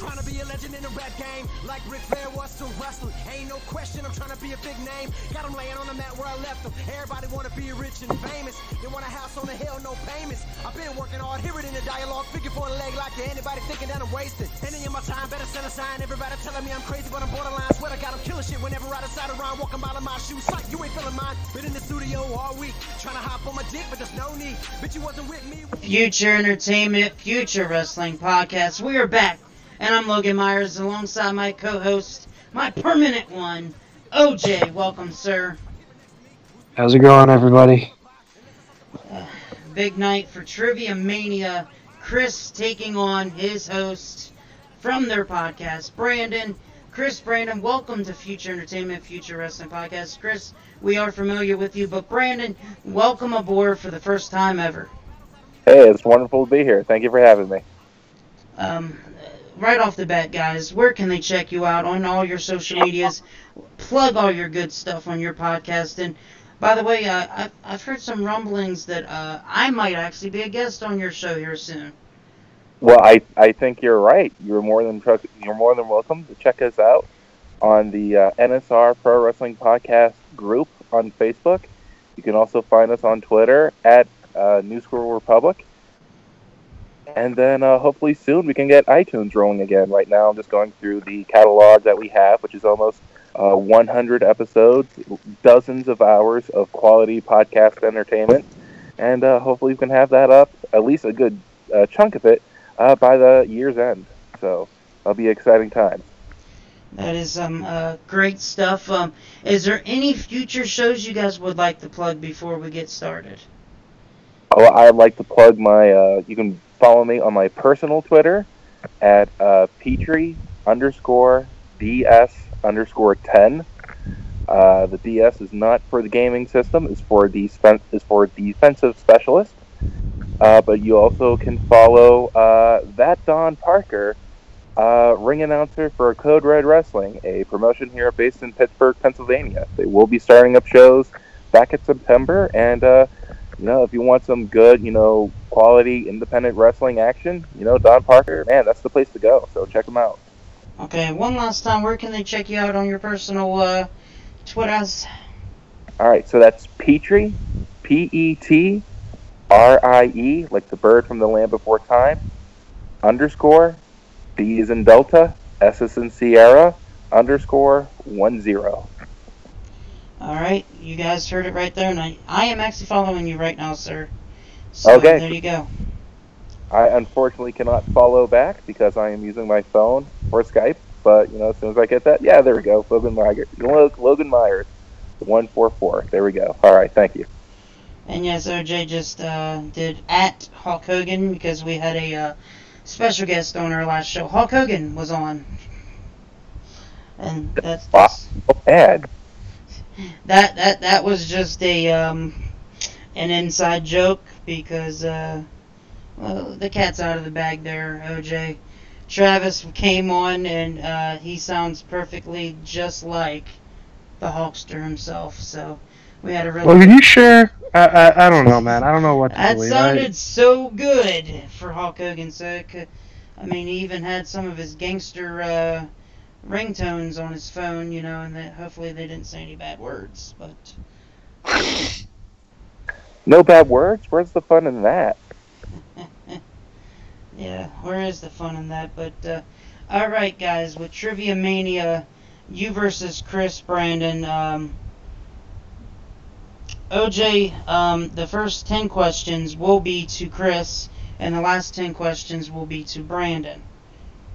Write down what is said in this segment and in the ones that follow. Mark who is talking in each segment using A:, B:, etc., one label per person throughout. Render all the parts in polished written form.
A: Trying to be a legend in the rap game, like Ric Flair was to wrestling. Ain't no question, I'm trying to be a big name. Got them laying on the mat where I left them. Everybody want to be rich and famous. They want a house on the hill, no payments. I've been working hard, hear it in the dialogue. Figure for a leg like to anybody thinking that I'm wasting. Any of my time, better send a sign. Everybody telling me I'm crazy, but I'm borderline. Swear I got them killing shit whenever I decide around. Walking out of my shoes, sight, you ain't feeling mine. Been in the studio all week, trying to hop on my dick, but there's no need. Bitch, you wasn't with me.
B: Future Entertainment, Future Wrestling Podcast. We are back, and I'm Logan Myers alongside my co-host, my permanent one, OJ. Welcome, sir.
C: How's it going, everybody?
B: Big night for TriviaMania. Chris taking on his host from their podcast, Brandon. Brandon, welcome to Future Entertainment, Future Wrestling Podcast. Chris, we are familiar with you, but Brandon, welcome aboard for the first time ever.
D: Hey, it's wonderful to be here. Thank you for having me.
B: Right off the bat, guys, where can they check you out on all your social medias? Plug all your good stuff on your podcast. And by the way, I've heard some rumblings that I might actually be a guest on your show here soon.
D: Well, I think you're right. You're more than welcome to check us out on the NSR Pro Wrestling Podcast group on Facebook. You can also find us on Twitter at New School Republic. And then hopefully soon we can get iTunes rolling again. Right now I'm just going through the catalog that we have, which is almost 100 episodes, dozens of hours of quality podcast entertainment. And hopefully we can have that up, at least a good chunk of it, by the year's end. So that'll be exciting times.
B: That is great stuff. Is there any future shows you guys would like to plug before we get started?
D: Oh, I'd like to plug my, you can follow me on my personal Twitter at Petrie_DS_10. The DS is not for the gaming system, it's for defensive specialist. But you also can follow that Don Parker, ring announcer for Code Red Wrestling, a promotion here based in Pittsburgh, Pennsylvania. They will be starting up shows back in September, and if you want some good, quality independent wrestling action, Don Parker, man, that's the place to go. So check them out.
B: Okay, one last time, where can they check you out on your personal Twitters?
D: All right, so that's Petrie, Petrie, like the bird from the Land Before Time, _, D is in Delta, S is in Sierra, _10.
B: All right, you guys heard it right there, and I am actually following you right now, sir. So,
D: okay.
B: There you go.
D: I unfortunately cannot follow back because I am using my phone for Skype, but, as soon as I get that, yeah, there we go, Logan Myers, 144, there we go. All right, thank you.
B: And yes, OJ just did at Hulk Hogan because we had a special guest on our last show. Hulk Hogan was on. And that's
D: bad.
B: That was just an inside joke because the cat's out of the bag there, OJ. Travis came on and he sounds perfectly just like the Hulkster himself, so we had a really...
C: Well, can you share? I don't know, man. I don't know what to believe.
B: That sounded so good for Hulk Hogan. So he even had some of his gangster ringtones on his phone, and that hopefully they didn't say any bad words. But
D: no bad words? Where's the fun in that?
B: Yeah, where is the fun in that? But all right, guys, with TriviaMania, you versus Chris, Brandon. OJ, the first 10 questions will be to Chris, and the last 10 questions will be to Brandon.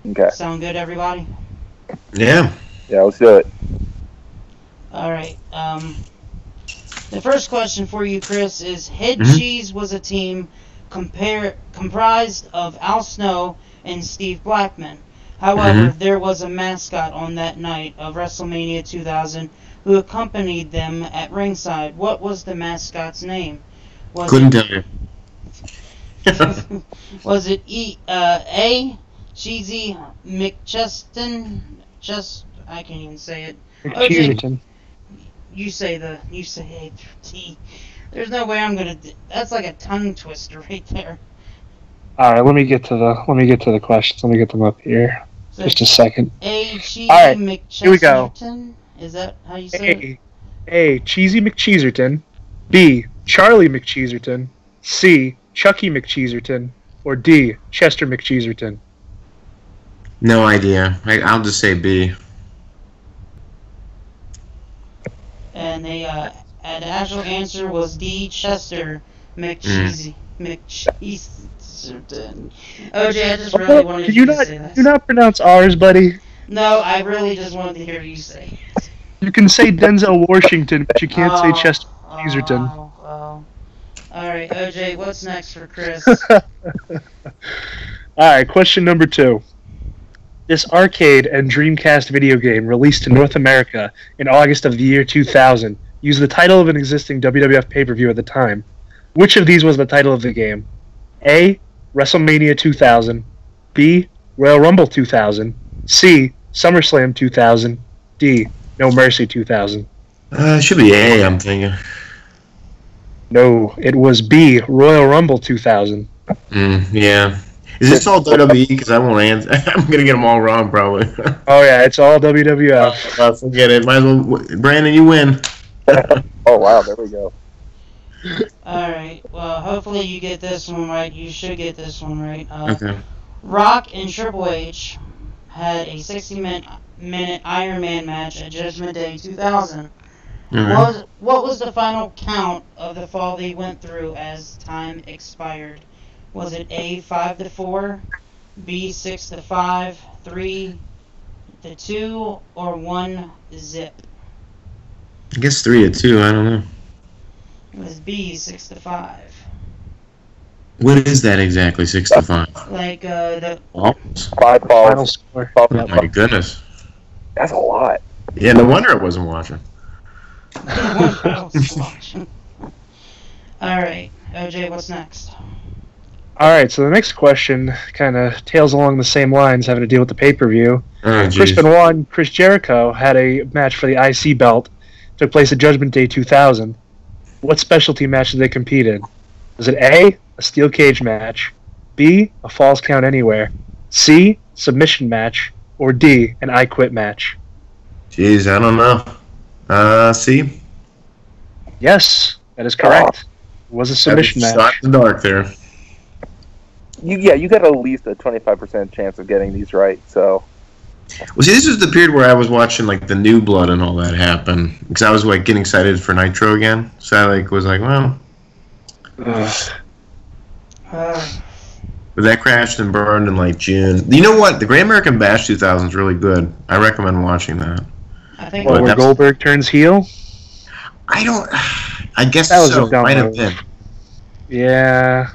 D: Okay.
B: Sound good, everybody?
E: Yeah.
D: Yeah, let's do it.
B: All right. The first question for you, Chris, is Head Cheese was a team comprised of Al Snow and Steve Blackman. However, there was a mascot on that night of WrestleMania 2000 who accompanied them at ringside. What was the mascot's name?
E: Couldn't tell you.
B: Was it A, Cheesy McCheston? I can't even say it.
C: Okay.
B: You say A through T. There's no way I'm gonna. That's like a tongue twister right there.
C: All right, let me get to the questions. Let me get them up here.
B: So
C: Just a second.
B: A. Cheesy
C: All right, here we go.
B: McChesterton? Is that how you say it?
C: A. Cheesy McCheeserton. B. Charlie McCheeserton. C. Chucky McCheeserton. Or D. Chester McCheeserton.
E: No idea. I'll just say B.
B: And the actual answer was D. Chester McCheesy. McCheeserton. OJ, I just really wanted you to say that.
C: Do not pronounce R's, buddy.
B: No, I really just wanted to hear you say it.
C: You can say Denzel Washington, but you can't say Chester McCheeserton.
B: Oh. Alright, OJ, what's next for Chris?
C: Alright, question number 2. This arcade and Dreamcast video game released in North America in August of the year 2000 used the title of an existing WWF pay-per-view at the time. Which of these was the title of the game? A. WrestleMania 2000. B. Royal Rumble 2000. C. SummerSlam 2000. D. No Mercy 2000.
E: It should be A, I'm thinking.
C: No, it was B. Royal Rumble 2000.
E: Yeah. Is this all WWE? Because I won't answer. I'm going to get them all wrong, probably.
C: Oh, yeah, it's all WWF.
E: Forget it. Might as well. Brandon, you win.
D: Oh, wow, there we go.
B: Alright, well, hopefully you get this one right. You should get this one right.
E: Okay.
B: Rock and Triple H had a 60-minute Iron Man match at Judgment Day 2000. What was the final count of the fall they went through as time expired? Was it A, 5-4, B, 6-5, 3-2, or 1-0?
E: I guess 3-2. I don't know.
B: It was B, 6-5.
E: What is that exactly? 6-5.
B: Like the.
E: Falls?
D: 5 falls.
C: Final score.
E: Oh my goodness.
D: That's a lot.
E: Yeah, no wonder I wasn't watching.
B: Alright, OJ, what's next?
C: Alright, so the next question kind of tails along the same lines, having to deal with the pay-per-view.
E: Oh,
C: Chris Benoit, Chris Jericho had a match for the IC belt. Took place at Judgment Day 2000. What specialty match did they compete in? Was it A, a steel cage match, B, a falls count anywhere, C, submission match, or D, an I Quit match?
E: Jeez, I don't know. C?
C: Yes, that is correct. It was a submission match.
E: Shot in the dark there.
D: You got at least a 25% chance of getting these right, so...
E: Well, see, this was the period where I was watching, like, the New Blood and all that happen. Because I was, like, getting excited for Nitro again. So I, like, was like, well... But that crashed and burned in, like, June. You know what? The Great American Bash 2000 is really good. I recommend watching that.
B: I think
C: where Goldberg turns heel?
E: I guess
C: that was
E: so.
C: A dumb
E: Might have
C: move.
E: been.
C: Yeah.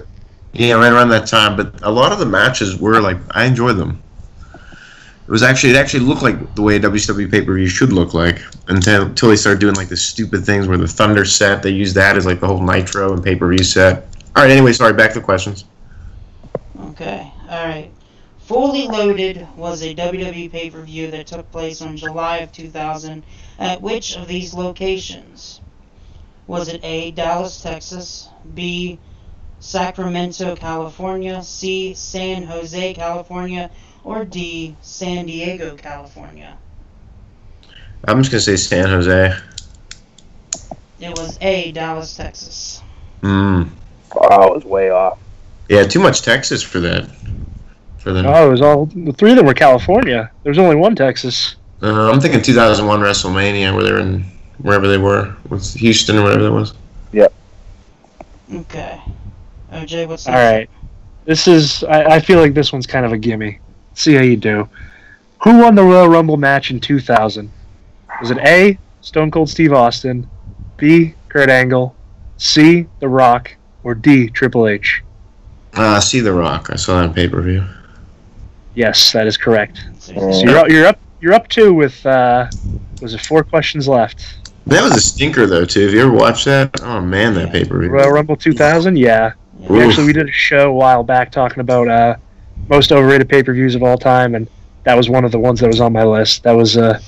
E: Yeah, right around that time. But a lot of the matches were, like, I enjoyed them. It actually looked like the way a WCW pay-per-view should look like until they started doing like the stupid things where the Thunder set, they used that as like the whole Nitro and pay-per-view set. All right, anyway, sorry, back to the questions.
B: Okay, all right. Fully Loaded was a WWE pay-per-view that took place on July of 2000 at which of these locations? Was it A, Dallas, Texas, B, Sacramento, California, C, San Jose, California, or D, San Diego, California?
E: I'm just going to say San Jose.
B: It was A, Dallas, Texas.
D: Oh, it was way off.
E: Yeah, too much Texas for that.
C: Oh, it was all... The three of them were California. There was only one Texas.
E: I'm thinking 2001 WrestleMania where they were in... Wherever they were. Was Houston or whatever that was.
D: Yep.
B: Okay. OJ, what's next?
C: Alright. This is... I feel like this one's kind of a gimme. See how you do. Who won the Royal Rumble match in 2000? Was it A, Stone Cold Steve Austin, B, Kurt Angle, C, The Rock, or D, Triple H?
E: See The Rock. I saw that on pay-per-view.
C: Yes, that is correct. So you're up two with was it 4 questions left?
E: That was a stinker though too. Have you ever watched that? Oh man, that pay-per-view.
C: Royal Rumble 2000, yeah. Actually, we did a show a while back talking about most overrated pay-per-views of all time, and that was one of the ones that was on my list. That was not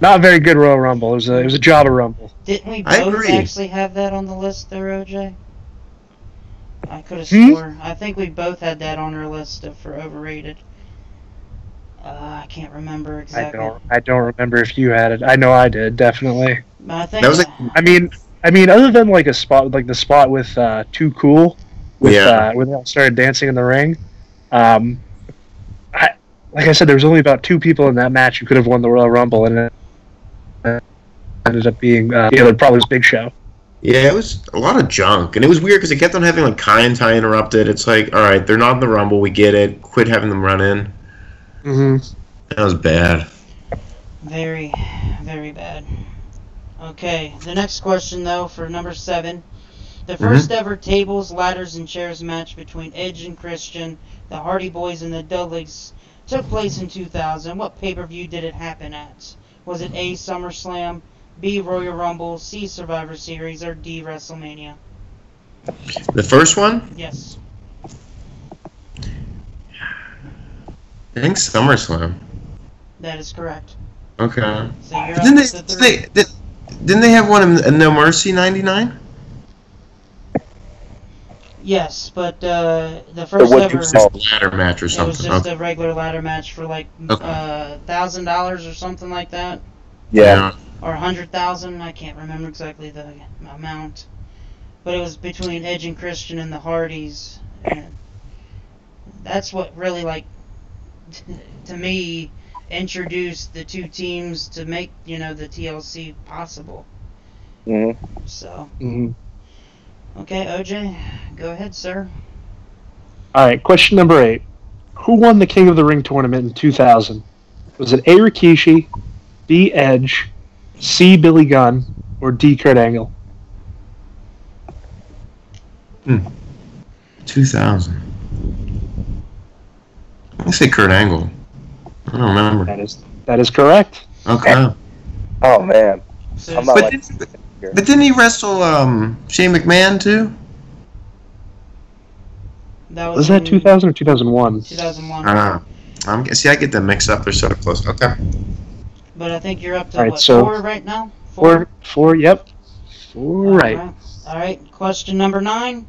C: a very good Royal Rumble. It was a jobber Rumble.
B: Didn't we both actually have that on the list there, OJ? I could have sworn. I think we both had that on our list for overrated. can't remember exactly.
C: I don't remember if you had it. I know I did, definitely.
B: But I think
E: That was like-
C: I mean, other than like a spot, like the spot with Too Cool, with when they all started dancing in the ring. Like I said, there was only about 2 people in that match who could have won the Royal Rumble, and it ended up being probably was Big Show.
E: Yeah, it was a lot of junk, and it was weird because it kept on having like Kai and Ty interrupted. It's like, all right, they're not in the Rumble, we get it. Quit having them run in.
C: Mm-hmm.
E: That was bad.
B: very, very bad. Okay, the next question though for number 7. The first ever tables, ladders, and chairs match between Edge and Christian, the Hardy Boys, and the Dudleys took place in 2000. What pay-per-view did it happen at? Was it A, SummerSlam, B, Royal Rumble, C, Survivor Series, or D, WrestleMania?
E: The first one?
B: Yes.
E: I think SummerSlam.
B: That is correct.
E: Okay.
B: So you're up to 3.
E: Didn't they have one in No Mercy 99?
B: Yes, but the first
D: what
B: ever...
D: you saw.
E: Ladder match or
B: It was
E: something.
B: just
E: Okay.
B: a regular ladder match for like $1,000 or something like that,
D: Yeah.
B: or 100,000. I can't remember exactly the amount, but it was between Edge and Christian and the Hardys, and that's what really to me introduced the 2 teams to make the TLC possible.
D: Mm-hmm.
B: So
C: Mm-hmm.
B: okay, OJ, go ahead, sir.
C: All right, question number 8. Who won the King of the Ring tournament in 2000? Was it A, Rikishi, B, Edge, C, Billy Gunn, or D, Kurt Angle?
E: 2000. I say Kurt Angle. I don't remember.
C: That is correct.
E: Okay.
D: Oh man.
B: So
D: I'm not
E: But,
D: like.
E: but didn't he wrestle Shane McMahon too?
B: that
C: Was that
B: in
C: 2000 or 2001?
B: 2001.
E: See, I get them mixed up. They're so close. Okay.
B: But I think you're up to
C: All right,
B: what,
C: so-
B: 4 right now?
C: Four, yep. 4 right.
B: All right. Question number 9.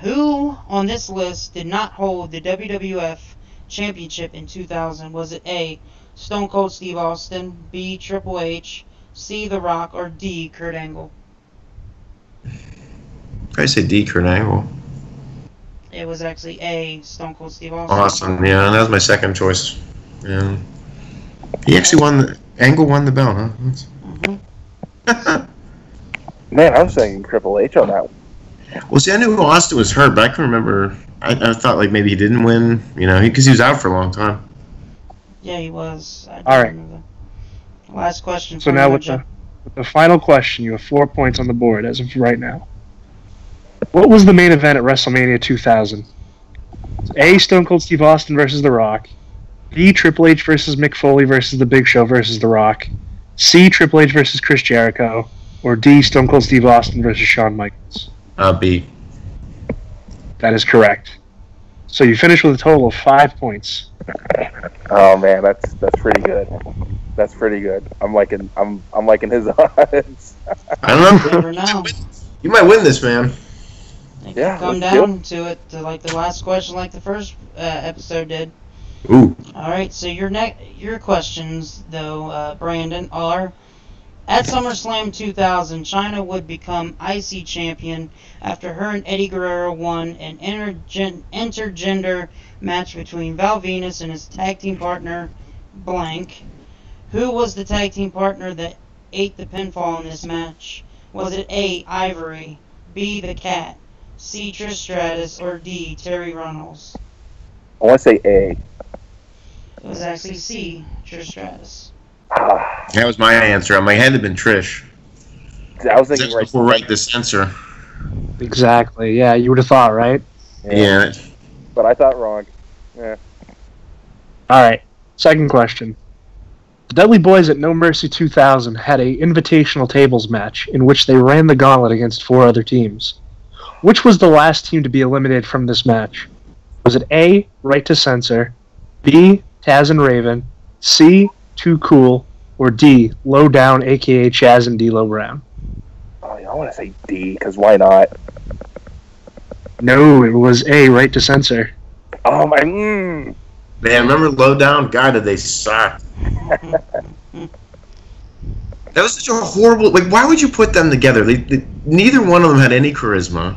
B: Who on this list did not hold the WWF Championship in 2000? Was it A, Stone Cold Steve Austin, B, Triple H, C, The Rock, or D, Kurt Angle?
E: I say D, Kurt Angle.
B: It was actually A, Stone Cold Steve Austin.
E: Awesome. Yeah, that was my second choice. Yeah. He actually won. Angle won the belt, huh?
B: Mhm.
D: Man, I'm saying Triple H on that one.
E: Well, see, I knew Austin was hurt, but I can remember. I thought like maybe he didn't win, because he was out for a long time.
B: Yeah, he was. I
C: All right.
B: remember that. Last question.
C: So
B: for
C: now
B: you,
C: with
B: Joe.
C: the final question, you have 4 points on the board as of right now. What was the main event at WrestleMania 2000? A, Stone Cold Steve Austin versus The Rock. B, Triple H versus Mick Foley versus The Big Show versus The Rock. C, Triple H versus Chris Jericho. Or D, Stone Cold Steve Austin versus Shawn Michaels.
E: B.
C: That is correct. So you finish with a total of 5 points.
D: Oh man, that's pretty good. That's pretty good. I'm liking his odds.
E: I don't know.
B: Never know.
E: You might win this, man.
B: It
D: Yeah,
B: could come
D: let's
B: down to it, to like the last question, like the first episode did.
E: Ooh.
B: All right, so your questions, though, Brandon, are: at SummerSlam 2000, Chyna would become IC champion after her and Eddie Guerrero won an intergender match between Val Venus and his tag team partner, blank. Who was the tag team partner that ate the pinfall in this match? Was it A, Ivory, B, The Cat, C, Trish Stratus, or D, Terry Runnels?
D: I want to say A.
B: It was actually C, Trish Stratus.
E: That was my answer. I had to have been Trish.
D: I was thinking
E: That's
D: right.
E: before the censor.
C: Exactly. Yeah, you would have thought, right?
E: Yeah.
D: But I thought wrong. Yeah.
C: All right. Second question. The Dudley Boys at No Mercy 2000 had a invitational tables match in which they ran the gauntlet against 4 other teams. Which was the last team to be eliminated from this match? Was it A, Right to Censor, B, Taz and Raven, C, Too Cool, or D, Low Down, aka Chaz and D'Lo Brown?
D: Oh, yeah, I want to say D, because why not?
C: No, it was A, Right to Censor.
D: Oh my.
E: Man, remember Lowdown? God, did they suck. That was such a horrible... Like, why would you put them together? Neither one of them had any charisma.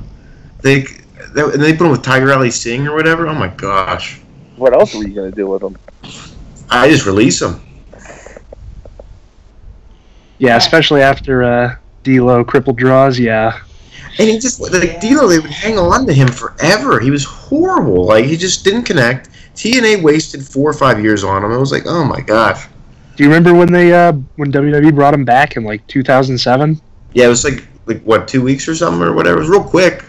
E: And they put them with Tiger Ali Singh or whatever? Oh, my gosh.
D: What else were you going to do with them?
E: I just release them.
C: Yeah, especially after D'Lo crippled draws, yeah.
E: And he just... Like, D'Lo, they would hang on to him forever. He was horrible. Like, he just didn't connect. TNA wasted 4 or 5 years on him. I was like, oh, my gosh.
C: Do you remember when when WWE brought him back in like 2007?
E: Yeah, it was like what, 2 weeks or something or whatever. It was real quick.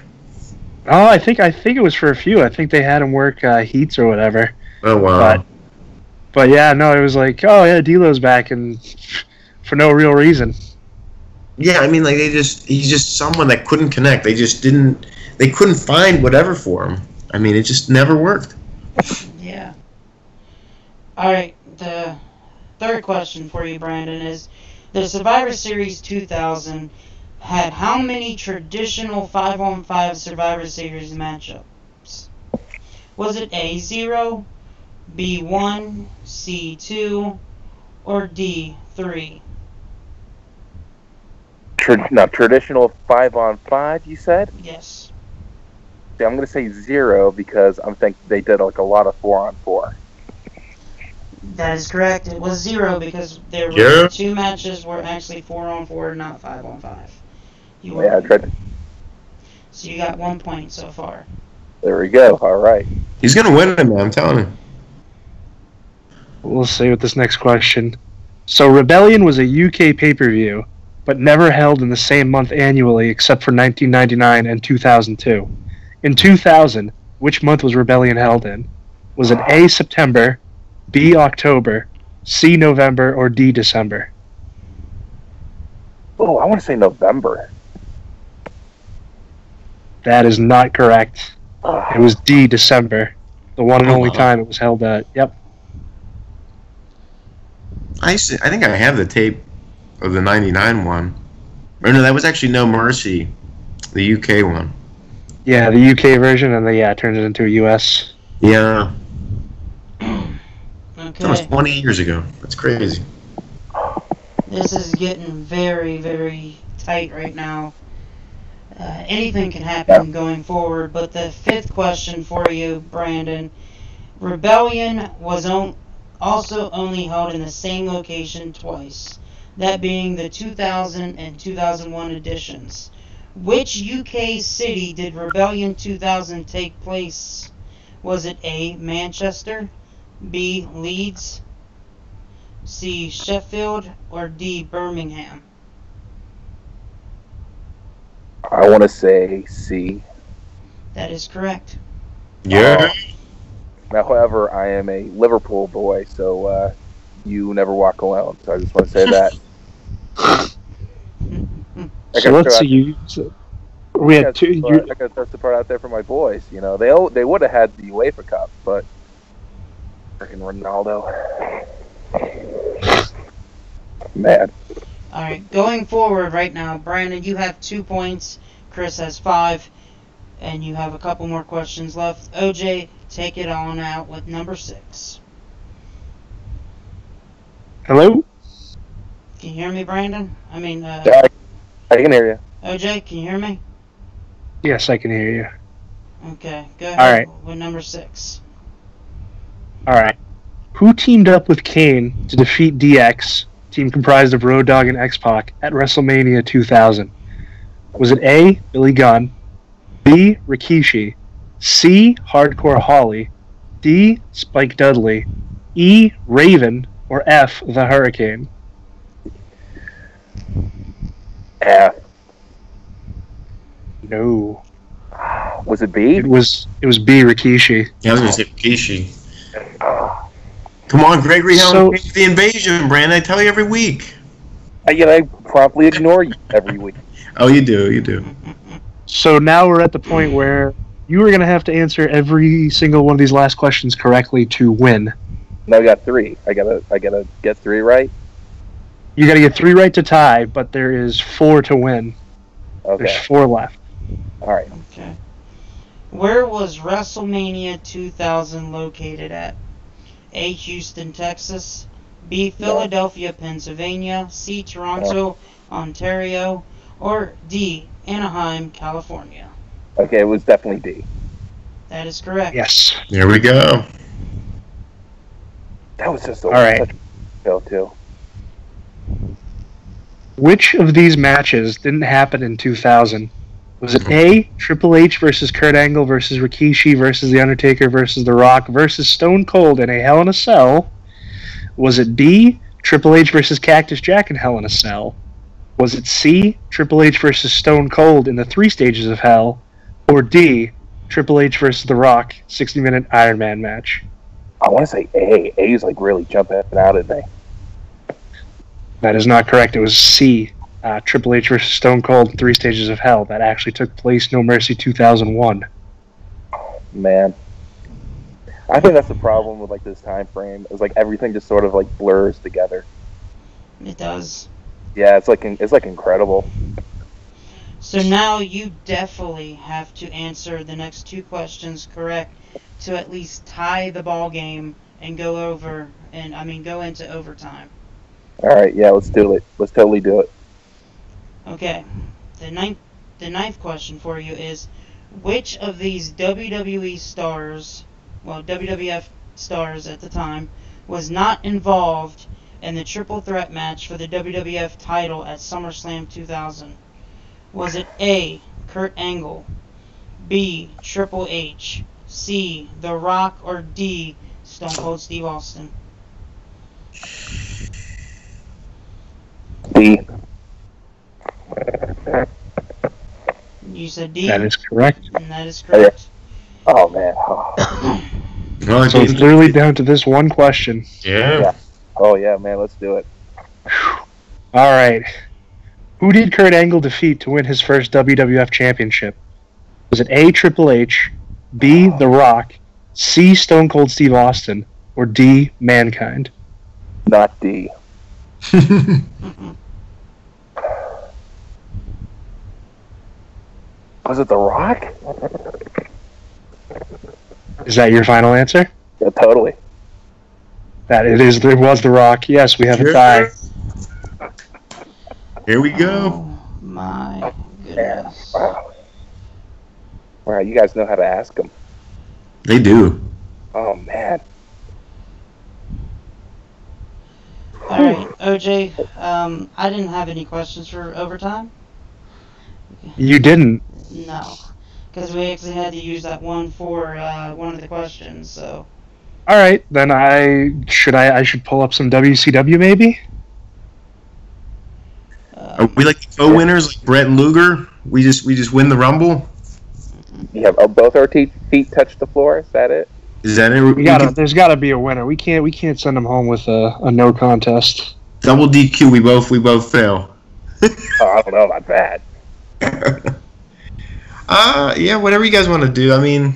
C: Oh, I think it was for a few. I think they had him work heats or whatever.
E: Oh wow.
C: But yeah, no, it was like, oh yeah, D'Lo's back, and for no real reason.
E: Yeah, I mean, like he's just someone that couldn't connect. They couldn't find whatever for him. I mean, it just never worked.
B: Yeah. All right, the third question for you, Brandon, is the Survivor Series 2000 had how many traditional 5-on-5 Survivor Series matchups? Was it A, 0, B, 1, C, 2, or D, 3?
D: Traditional 5-on-5, you said?
B: Yes.
D: See, I'm going to say 0 because I think they did like a lot of 4-on-4.
B: That is correct. It was 0 because there were 2 matches were actually 4-on-4, not 5-on-5.
D: I tried to...
B: So you got 1 point so far.
D: There we go. All right.
E: He's gonna win it, man. I'm telling you.
C: We'll see with this next question. So Rebellion was a UK pay-per-view, but never held in the same month annually except for 1999 and 2002. In 2000, which month was Rebellion held in? Was it A, September, B, October, C, November, or D, December?
D: Oh, I want to say November.
C: That is not correct. It was D, December. The one and only time it was held at. Yep.
E: I think I have the tape of the 99 one. Or no, that was actually No Mercy, the UK one.
C: Yeah, the UK version, and then, it turned it into a US.
E: Yeah.
B: Okay.
E: It's almost 20 years ago. That's crazy.
B: This is getting very, very tight right now. Anything can happen going forward, but the fifth question for you, Brandon. Rebellion was also only held in the same location twice, that being the 2000 and 2001 editions. Which UK city did Rebellion 2000 take place? Was it A, Manchester, B, Leeds, C, Sheffield, or D, Birmingham?
D: I want to say C.
B: That is correct.
E: Yeah.
D: Now, however, I am a Liverpool boy, so you never walk alone. So I just want to say that.
C: So let's see. We had two.
D: I got to throw the part out there for my boys. You know, they would have had the UEFA Cup, but freaking Ronaldo, mad.
B: All right, going forward right now, Brandon, you have 2 points. Chris has 5, and you have a couple more questions left. OJ, take it on out with number 6.
C: Hello?
B: Can you hear me, Brandon?
D: I can hear you.
B: OJ, can you hear me?
C: Yes, I can hear you.
B: Okay, go ahead with number 6.
C: All right. Who teamed up with Kane to defeat DX, team comprised of Road Dogg and X-Pac, at WrestleMania 2000? Was it A, Billy Gunn, B, Rikishi, C, Hardcore Holly, D, Spike Dudley, E, Raven, or F, the Hurricane?
D: F.
C: No.
D: Was it B?
C: It was B, Rikishi.
E: Yeah, I was going to say Rikishi. Come on, Gregory, how the invasion, Brandon? I tell you every week.
D: I promptly ignore you every week.
E: Oh, you do.
C: So now we're at the point where you are going to have to answer every single one of these last questions correctly to win.
D: No, I got 3. I gotta get 3 right.
C: You got to get 3 right to tie, but there is 4 to win.
D: Okay.
C: There's 4 left.
D: All right.
B: Okay. Where was WrestleMania 2000 located at? A. Houston, Texas. B. Philadelphia, Pennsylvania. C. Toronto, Ontario. Or D. Anaheim, California.
D: Okay, it was definitely D.
B: That is correct.
C: Yes.
E: There we go.
D: That was just
C: All right.
D: such a fail too.
C: Which of these matches didn't happen in 2000? Was it A, Triple H versus Kurt Angle versus Rikishi versus The Undertaker versus The Rock versus Stone Cold in a Hell in a Cell? Was it B, Triple H versus Cactus Jack in Hell in a Cell? Was it C, Triple H versus Stone Cold in the 3 Stages of Hell? Or D, Triple H versus The Rock 60-minute Iron Man match?
D: I want to say A. A's like really jumping out at me.
C: That is not correct. It was C, Triple H versus Stone Cold 3 Stages of Hell. That actually took place No Mercy 2001.
D: Man, I think that's the problem with like this time frame. It's like everything just sort of like blurs together.
B: It does.
D: Yeah, it's like incredible.
B: So now you definitely have to answer the next 2 questions correct to at least tie the ball game and go into overtime.
D: All right, yeah, let's do it. Let's totally do it.
B: Okay. The ninth question for you is, which of these WWE stars, well, WWF stars at the time, was not involved in the triple threat match for the WWF title at SummerSlam 2000? Was it A, Kurt Angle, B, Triple H, C, The Rock, or D, Stone Cold Steve Austin?
D: D.
B: You said D?
C: That is correct.
B: And that is correct.
D: Oh man. Oh.
E: Well,
C: So it's literally down to this one question.
E: yeah.
D: Oh yeah, man. Let's do it.
C: All right. Who did Kurt Angle defeat to win his first WWF Championship? Was it A, Triple H, B, The Rock, C, Stone Cold Steve Austin, or D, Mankind?
D: Not D. Was it The Rock?
C: Is that your final answer?
D: Yeah, totally.
C: That it is. It was The Rock. Yes, we have a tie.
E: Here we go.
B: Oh my
D: Yeah.
B: goodness.
D: Wow. Wow, you guys know how to ask them.
E: They do.
D: Oh man.
B: Alright, OJ, I didn't have any questions for overtime.
C: You didn't.
B: No. Because we actually had to use that one for one of the questions, so.
C: All right, then I should pull up some WCW maybe.
E: Are we like the co-winners, like Brett and Luger? We just win the Rumble.
D: You have both our feet touch the floor. Is that it?
E: Is that it?
C: There's got to be a winner. We can't send them home with a no contest.
E: Double DQ. We both fail.
D: Oh, I don't know about that.
E: Yeah, whatever you guys want to do. I mean,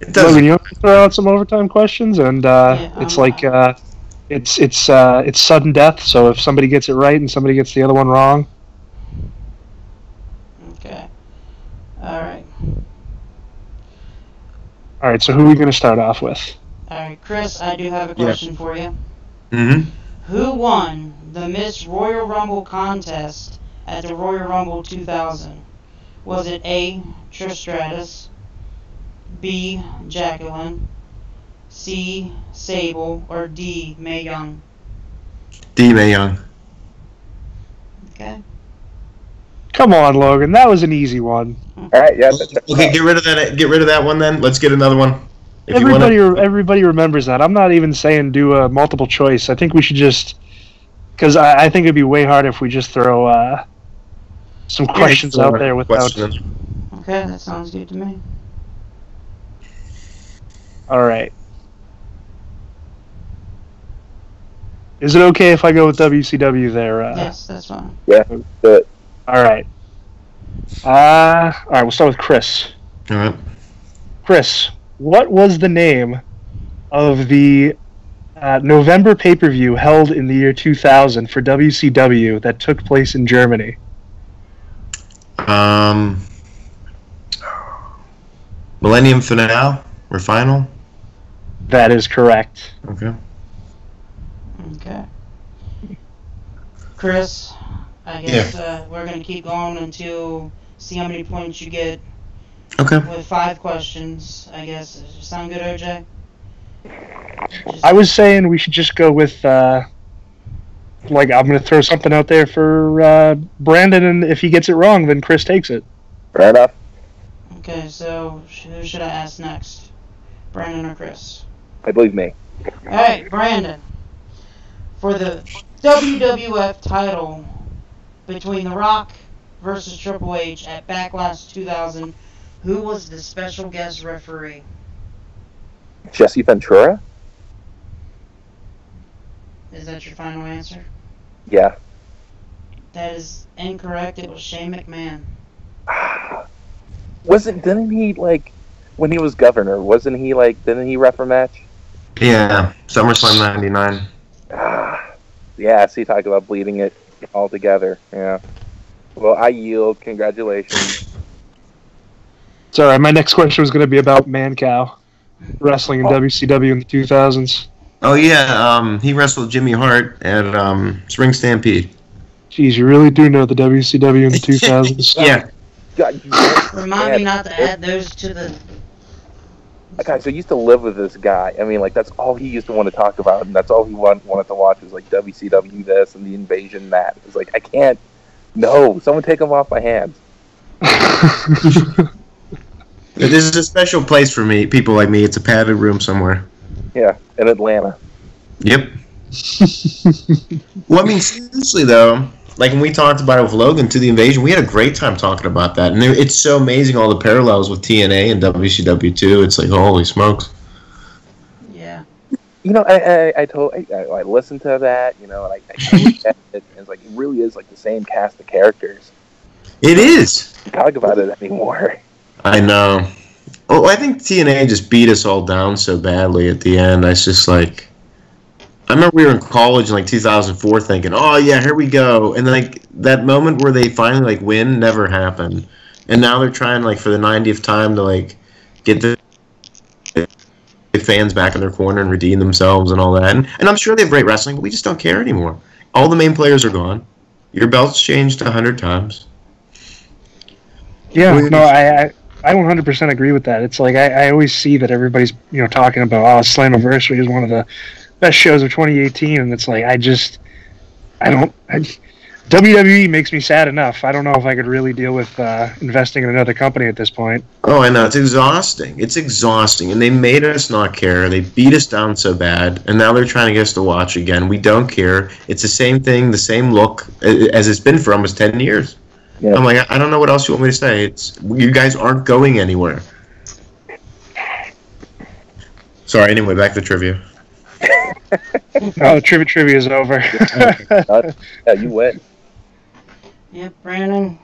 E: it doesn't.
C: Logan, you want to throw out some overtime questions, and it's like it's sudden death. So if somebody gets it right and somebody gets the other one wrong,
B: Okay. Alright.
C: all right. So who are we going to start off with?
B: Alright, Chris, I do have a question for you.
E: Mm-hmm.
B: Who won the Miss Royal Rumble contest at the Royal Rumble 2000? Was it A, Trish Stratus, B, Jacqueline, C, Sable, or D, Mae Young?
E: D. Mae Young.
B: Okay.
C: Come on, Logan. That was an easy one.
D: All right, yeah.
E: Okay, get rid of that. Get rid of that one then. Let's get another one. If you wanna-
C: Everybody remembers that. I'm not even saying do a multiple choice. I think we should just, because I think it'd be way hard if we just throw some questions out there without.
E: Questions.
B: Okay, that sounds good to me.
C: All right. Is it okay if I go with WCW there?
B: Yes, that's fine.
D: Yeah, do it.
C: All right. All right, we'll start with Chris.
E: All right.
C: Chris, what was the name of the November pay-per-view held in the year 2000 for WCW that took place in Germany?
E: Millennium Finale or Final?
C: That is correct.
E: Okay.
B: Okay. Chris, I guess we're going to keep going until see how many points you get
E: Okay.
B: with 5 questions, I guess. Does it sound good, OJ?
C: I was saying we should just go with, I'm going to throw something out there for Brandon, and if he gets it wrong, then Chris takes it.
D: Fair enough.
B: Okay, so who should I ask next? Brandon or Chris?
D: I believe me.
B: Alright, Brandon. For the WWF title between The Rock versus Triple H at Backlash 2000, who was the special guest referee?
D: Jesse Ventura?
B: Is that your final answer?
D: Yeah.
B: That is incorrect. It was Shane McMahon.
D: Didn't he, like, when he was governor, didn't he ref a match?
E: Yeah, SummerSlam 99.
D: Yeah, see, talk about bleeding it all together. Yeah. Well, I yield. Congratulations.
C: It's alright, my next question was going to be about Mancow. Wrestling in WCW in the 2000s.
E: Oh yeah, he wrestled Jimmy Hart at Spring Stampede.
C: Jeez, you really do know the WCW in the 2000s.
E: Yeah.
D: God,
B: Remind me not to add those to the...
D: Guys, I used to live with this guy. I mean, like, that's all he used to want to talk about, and that's all he wanted to watch was, like, WCW this and the Invasion that. It's like, I can't... No, someone take him off my hands.
E: This is a special place for me, people like me. It's a padded room somewhere.
D: Yeah, in Atlanta.
E: Yep. Well, I mean, seriously, though, like when we talked about it with Logan to the Invasion, we had a great time talking about that. And it's so amazing, all the parallels with TNA and WCW, too. It's like, holy smokes.
B: Yeah.
D: You know, I listened to that, you know, and I looked at it, and it's like, it really is like the same cast of characters.
E: It is.
D: We can't talk about it anymore.
E: I know. Oh, I think TNA just beat us all down so badly at the end. I was just like... I remember we were in college in like 2004 thinking, oh yeah, here we go. And like that moment where they finally like win never happened. And now they're trying like for the 90th time to like get the fans back in their corner and redeem themselves and all that. And I'm sure they have great wrestling, but we just don't care anymore. All the main players are gone. Your belt's changed 100 times.
C: Yeah, no, I 100% agree with that. It's like I always see that everybody's talking about Slammiversary is one of the best shows of 2018, and it's like WWE makes me sad enough. I don't know if I could really deal with investing in another company at this point.
E: Oh, I know. It's exhausting. It's exhausting, and they made us not care. They beat us down so bad, and now they're trying to get us to watch again. We don't care. It's the same thing, the same look as it's been for almost 10 years. Yeah. I'm like, I don't know what else you want me to say. You guys aren't going anywhere. Sorry, anyway, back to trivia.
C: No, trivia is over.
D: Yeah, you win.
B: Yep, Brandon,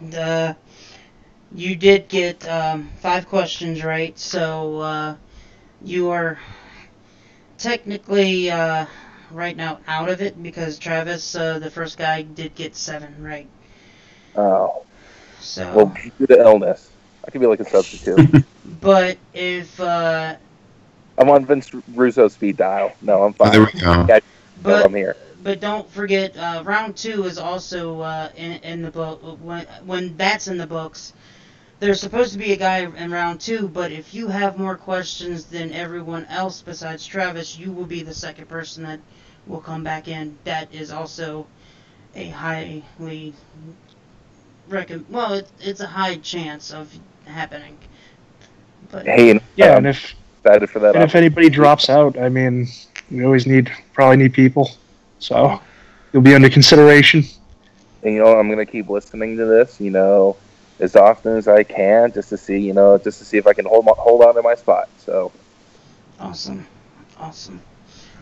B: you did get 5 questions right, so you are technically right now out of it because Travis, the first guy, did get 7 right.
D: Oh.
B: So.
D: Well, due to illness, I could be like a substitute.
B: But if
D: I'm on Vince Russo's speed dial. No, I'm fine.
E: Oh, there we go.
D: Yeah, I'm here.
B: But don't forget, round 2 is also in the book. When that's in the books, there's supposed to be a guy in round 2. But if you have more questions than everyone else besides Travis, you will be the second person that will come back in. That is also a highly it's a high chance of happening. But
D: hey,
C: yeah, and if
D: excited for that.
C: And if anybody drops out, I mean, we always probably need people, so you'll be under consideration.
D: And I'm gonna keep listening to this, as often as I can, just to see if I can hold on to my spot. So.
B: Awesome.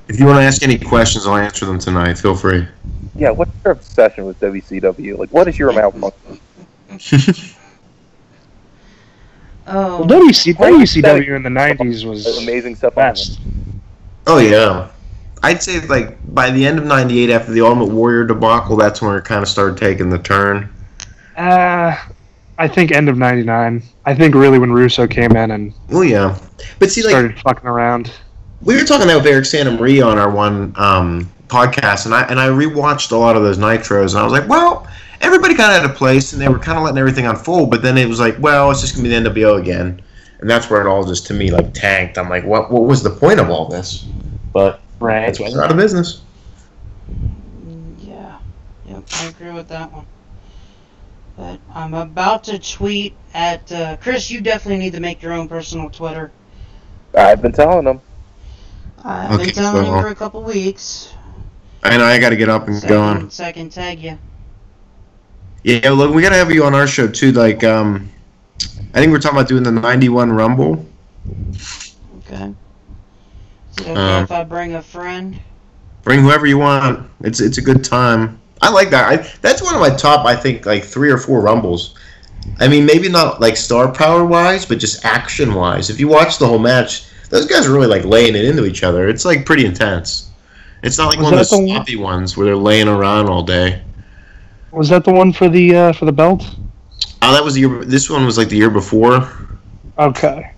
E: If you want to ask any questions, I'll answer them tonight. Feel free.
D: Yeah, what's your obsession with WCW? Like, what is your malfunction?
C: Well, WCW in the 90s was
D: amazing stuff.
C: Best.
E: Oh, yeah. I'd say, like, by the end of 98, after the Ultimate Warrior debacle, that's when it kind of started taking the turn.
C: I think end of 99. I think really when Russo came in and
E: yeah. But see,
C: started fucking around.
E: We were talking about Eric Santa Maria on our one podcast, and I rewatched a lot of those Nitros, and I was like, well, everybody kind of had a place, and they were kind of letting everything unfold, but then it was like, well, it's just going to be the NWO again. And that's where it all just, to me, like, tanked. I'm like, what was the point of all this? But that's why they're out of business.
B: Yeah. Yep, I agree with that one. But I'm about to tweet at... Chris, you definitely need to make your own personal Twitter.
D: I've been telling them.
B: I've been telling you for a couple weeks.
E: I know, I got to get up and go on.
B: So I can tag you.
E: Yeah, look, we got to have you on our show, too. Like, I think we're talking about doing the 91 Rumble.
B: Okay. Is it okay if I bring a friend?
E: Bring whoever you want. It's a good time. I like that. That's one of my top, I think, like 3 or 4 Rumbles. I mean, maybe not like star power wise, but just action wise. If you watch the whole match, those guys are really like laying it into each other. It's like pretty intense. It's not like one of those sloppy ones where they're laying around all day.
C: Was that the one for the belt?
E: Oh, that was the year. This one was like the year before.
C: Okay.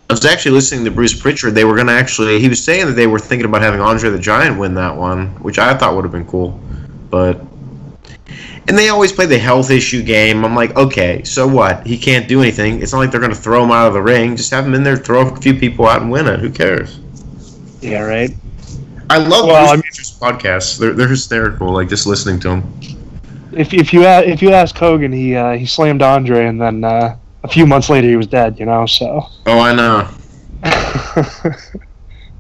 E: I was actually listening to Bruce Pritchard. They were going to actually... He was saying that they were thinking about having Andre the Giant win that one, which I thought would have been cool. But... And they always play the health issue game. I'm like, okay, so what? He can't do anything. It's not like they're going to throw him out of the ring. Just have him in there, throw a few people out and win it. Who cares?
C: Yeah, right.
E: I love Bruce Pritchard's podcasts. They're hysterical, like just listening to them.
C: If you ask Hogan, he slammed Andre, and then a few months later he was dead. You know, so.
E: Oh, I know.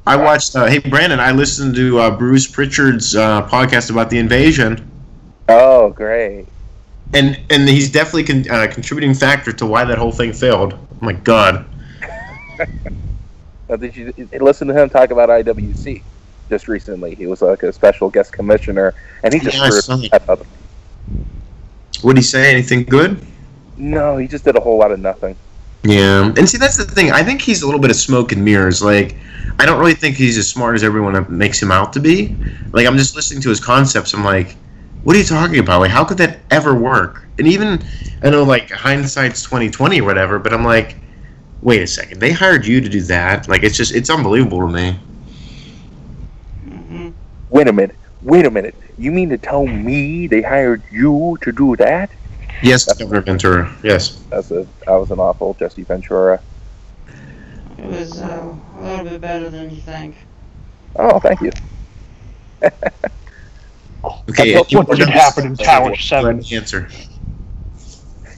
E: I watched. Hey, Brandon, I listened to Bruce Pritchard's podcast about the invasion.
D: Oh, great!
E: And he's definitely contributing factor to why that whole thing failed. Oh my God.
D: Did you listen to him talk about IWC just recently? He was like a special guest commissioner, and he just screwed up.
E: What did he say? Anything good?
D: No, he just did a whole lot of nothing.
E: Yeah, and see, that's the thing. I think he's a little bit of smoke and mirrors. Like, I don't really think he's as smart as everyone makes him out to be. Like, I'm just listening to his concepts. I'm like, what are you talking about? Like, how could that ever work? And even, I know, like, hindsight's 20/20 or whatever, but I'm like, wait a second. They hired you to do that? Like, it's unbelievable to me.
B: Mm-hmm.
D: Wait a minute. You mean to tell me they hired you to do that?
E: Yes, Governor Ventura. Yes.
D: That was an awful Jesse Ventura.
B: It was a little bit better than you think.
D: Oh, thank you.
E: Okay.
C: That's what did happen in Tower 7.
E: Answer.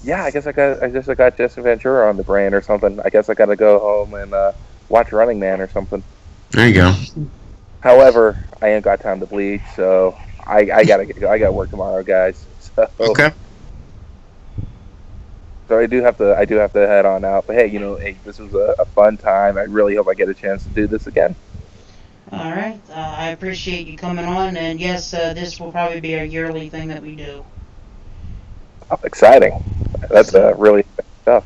D: Yeah, I guess I got Jesse Ventura on the brain or something. I guess I got to go home and watch Running Man or something.
E: There you go.
D: However, I ain't got time to bleed, so I gotta go. I got work tomorrow, guys. So,
E: Okay.
D: So I do have to head on out. But hey, this was a fun time. I really hope I get a chance to do this again.
B: All right. I appreciate you coming on, and yes, this will probably be a yearly thing that we do.
D: Oh, exciting! That's really tough.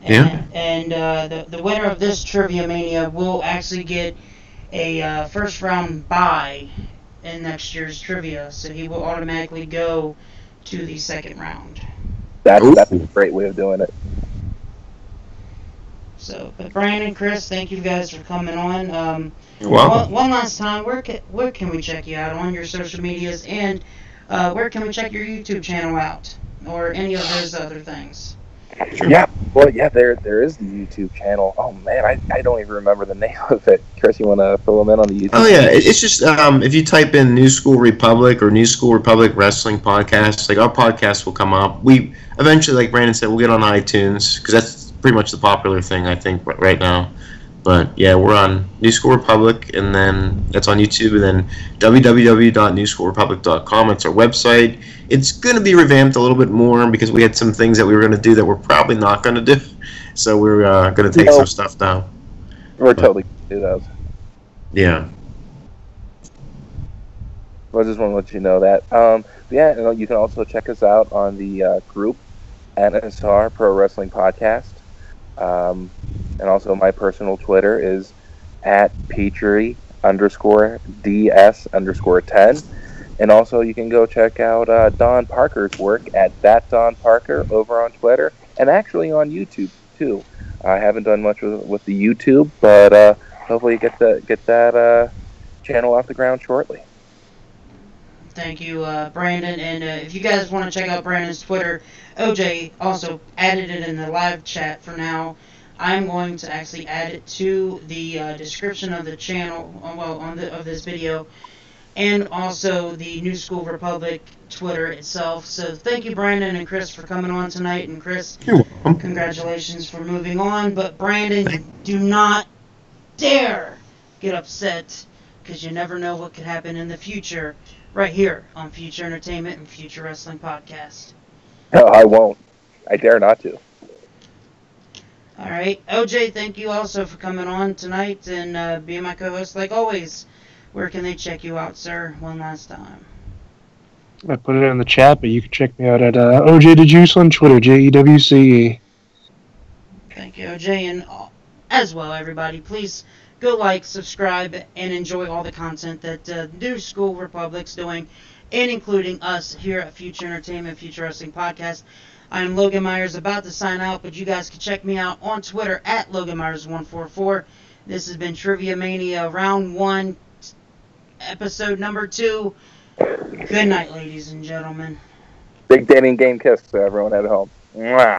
E: Yeah.
B: And the winner of this TriviaMania will actually get a first round bye in next year's trivia, so he will automatically go to the second round.
D: That's a great way of doing it.
B: So, but Brandon, Chris, thank you guys for coming on.
E: You're welcome.
B: One last time, where can we check you out on your social medias, and where can we check your YouTube channel out, or any of those other things?
E: Sure.
D: Yeah, well, yeah, there is the YouTube channel. Oh man, I don't even remember the name of it. Chris, you want to fill them in on the YouTube?
E: Oh yeah, it's just if you type in New School Republic or New School Republic Wrestling Podcast, like our podcast will come up. We eventually, like Brandon said, we'll get on iTunes because that's pretty much the popular thing I think right now. But yeah, we're on New School Republic, and then that's on YouTube, and then www.newschoolrepublic.com. It's our website. It's going to be revamped a little bit more because we had some things that we were going to do that we're probably not going to do. So we're going to take some stuff down.
D: We're totally going to do those.
E: Yeah.
D: Well, I just want to let you know that. Yeah, you can also check us out on the group NSR Pro Wrestling Podcast. And also my personal Twitter is @Petrie_DS_10. And also you can go check out Don Parker's work at @ThatDonParker over on Twitter and actually on YouTube too. I haven't done much with the YouTube, but hopefully get that channel off the ground shortly.
B: Thank you, Brandon. And if you guys want to check out Brandon's Twitter, OJ also added it in the live chat for now. I'm going to actually add it to the description of the channel, of this video, and also the New School Republic Twitter itself. So thank you, Brandon and Chris, for coming on tonight. And Chris,
E: You're welcome.
B: congratulations for moving on. But Brandon, you do not dare get upset, because you never know what could happen in the future, right here on Future Entertainment and Future Wrestling Podcast.
D: No, I won't. I dare not to.
B: All right, OJ, thank you also for coming on tonight and being my co-host like always. Where can they check you out, sir? One last time.
C: I put it in the chat, but you can check me out at OJ the Juice on Twitter, JEWCE.
B: Thank you, OJ, and as well, everybody, please go like, subscribe, and enjoy all the content that New School Republic's doing, and including us here at Future Entertainment, Future Wrestling Podcast. I'm Logan Myers, about to sign out, but you guys can check me out on Twitter at Logan Myers144. This has been TriviaMania Round 1, Episode number 2. Good night, ladies and gentlemen.
D: Big dating game kiss to everyone at home. Mwah.